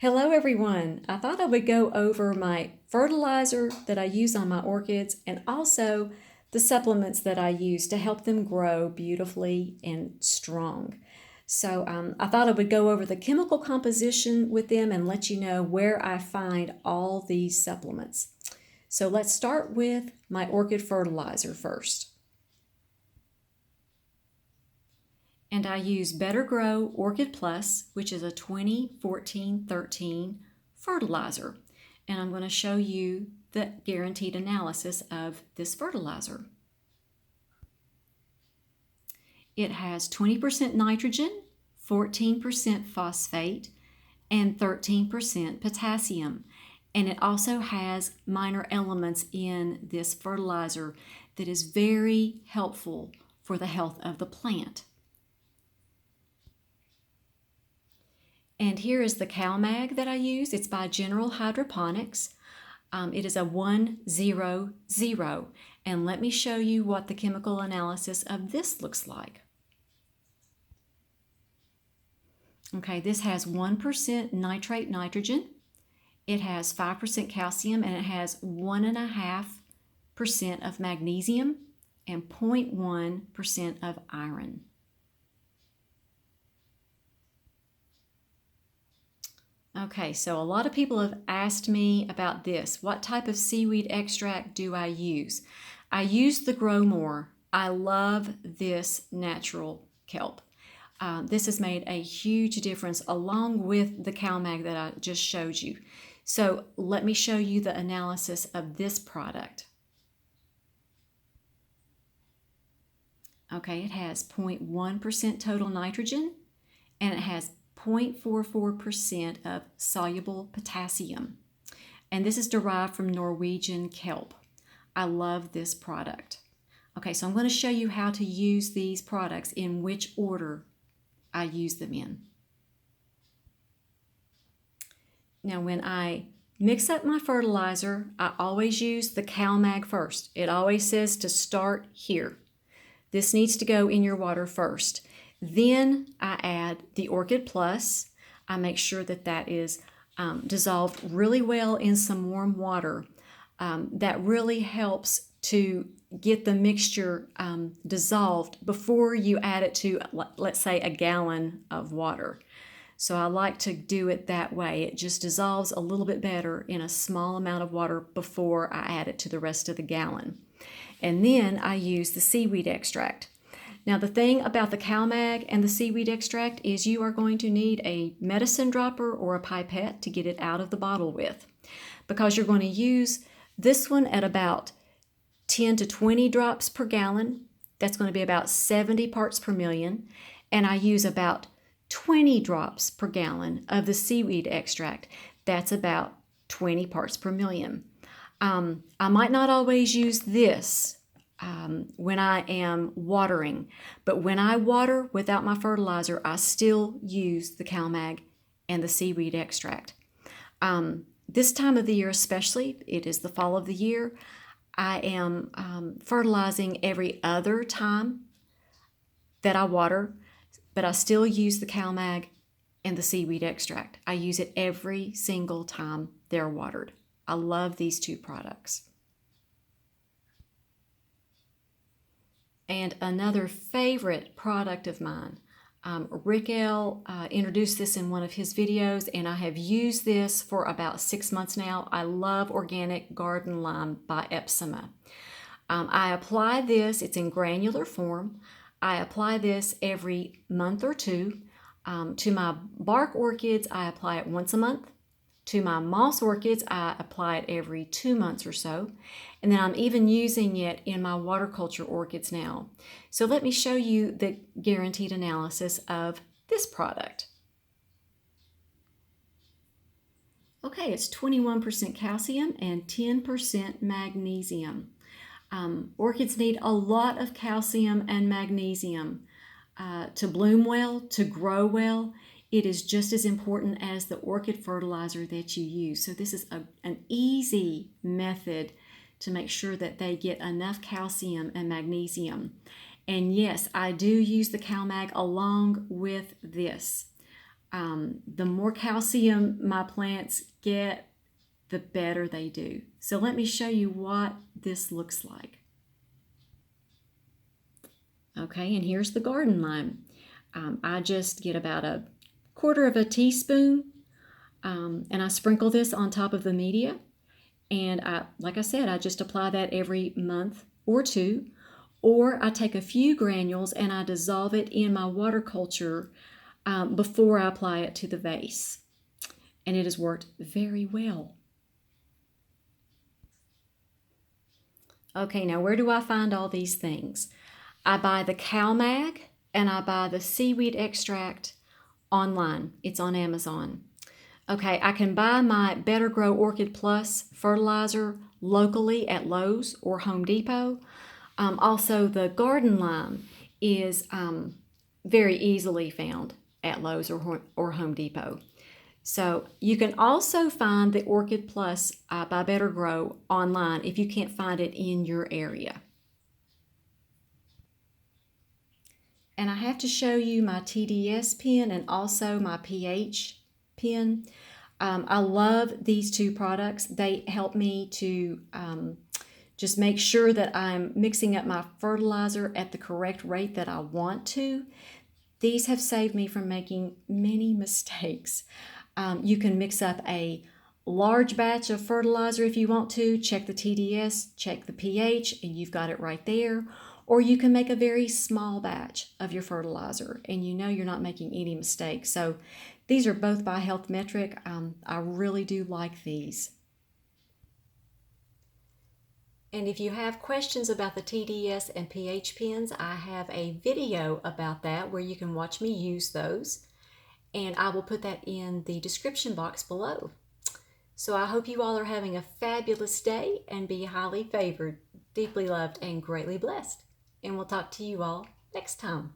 Hello everyone! I thought I would go over my fertilizer that I use on my orchids and also the supplements that I use to help them grow beautifully and strong. So I thought I would go over the chemical composition with them and let you know where I find all these supplements. So let's start with my orchid fertilizer first. And I use Better Grow Orchid Plus, which is a 2014-13 fertilizer. And I'm going to show you the guaranteed analysis of this fertilizer. It has 20% nitrogen, 14% phosphate, and 13% potassium. And it also has minor elements in this fertilizer that is very helpful for the health of the plant. And here is the CalMag that I use. It's by General Hydroponics. It is a 100. And let me show you what the chemical analysis of this looks like. Okay, this has 1% nitrate nitrogen. It has 5% calcium, and it has 1.5% of magnesium and 0.1% of iron. Okay, so a lot of people have asked me about this. What type of seaweed extract do I use? I use the Grow More. I love this natural kelp. This has made a huge difference along with the CalMag that I just showed you. So let me show you the analysis of this product. Okay, it has 0.1% total nitrogen, and it has 0.44% of soluble potassium. And this is derived from Norwegian kelp. I love this product. Okay, so I'm going to show you how to use these products in which order I use them in. Now, when I mix up my fertilizer, I always use the CalMag first. It always says to start here. This needs to go in your water first. Then I add the Orchid Plus. I make sure that that is dissolved really well in some warm water. That really helps to get the mixture dissolved before you add it to, let's say, a gallon of water. So I like to do it that way. It just dissolves a little bit better in a small amount of water before I add it to the rest of the gallon. And then I use the seaweed extract. Now, the thing about the CalMag and the seaweed extract is you are going to need a medicine dropper or a pipette to get it out of the bottle with, because you're going to use this one at about 10 to 20 drops per gallon. That's going to be about 70 parts per million. And I use about 20 drops per gallon of the seaweed extract. That's about 20 parts per million. I might not always use this when I am watering, but when I water without my fertilizer, I still use the CalMag and the seaweed extract. This time of the year especially, it is the fall of the year, I am fertilizing every other time that I water, but I still use the CalMag and the seaweed extract. I use it every single time they're watered. I love these two products. And another favorite product of mine, Rick L. Introduced this in one of his videos, and I have used this for about 6 months now. I love Organic Garden Lime by Epsima. I apply this, it's in granular form. I apply this every month or two. To my bark orchids, I apply it once a month. To my moss orchids, I apply it every 2 months or so. And then I'm even using it in my water culture orchids now. So let me show you the guaranteed analysis of this product. Okay, it's 21% calcium and 10% magnesium. Orchids need a lot of calcium and magnesium to bloom well, to grow well. It is just as important as the orchid fertilizer that you use. So this is an easy method to make sure that they get enough calcium and magnesium. And yes, I do use the CalMag along with this. The more calcium my plants get, the better they do. So let me show you what this looks like. Okay, and here's the garden lime. I just get about a quarter of a teaspoon and I sprinkle this on top of the media. And like I said, I just apply that every month or two. Or I take a few granules and I dissolve it in my water culture before I apply it to the vase. And it has worked very well. Okay, now where do I find all these things? I buy the CalMag and I buy the seaweed extract online. It's on Amazon. Okay, I can buy my Better Grow Orchid Plus fertilizer locally at Lowe's or Home Depot. Also, the garden lime is very easily found at Lowe's or Home Depot. So you can also find the Orchid Plus by Better Grow online if you can't find it in your area. And I have to show you my TDS pen and also my pH pen. I love these two products. They help me to just make sure that I'm mixing up my fertilizer at the correct rate that I want to. These have saved me from making many mistakes. You can mix up a large batch of fertilizer if you want to, check the TDS, check the pH, and you've got it right there. Or you can make a very small batch of your fertilizer and you know you're not making any mistakes. So these are both by Health Metric. I really do like these. And if you have questions about the TDS and pH pens, I have a video about that where you can watch me use those. And I will put that in the description box below. So I hope you all are having a fabulous day and be highly favored, deeply loved, and greatly blessed. And we'll talk to you all next time.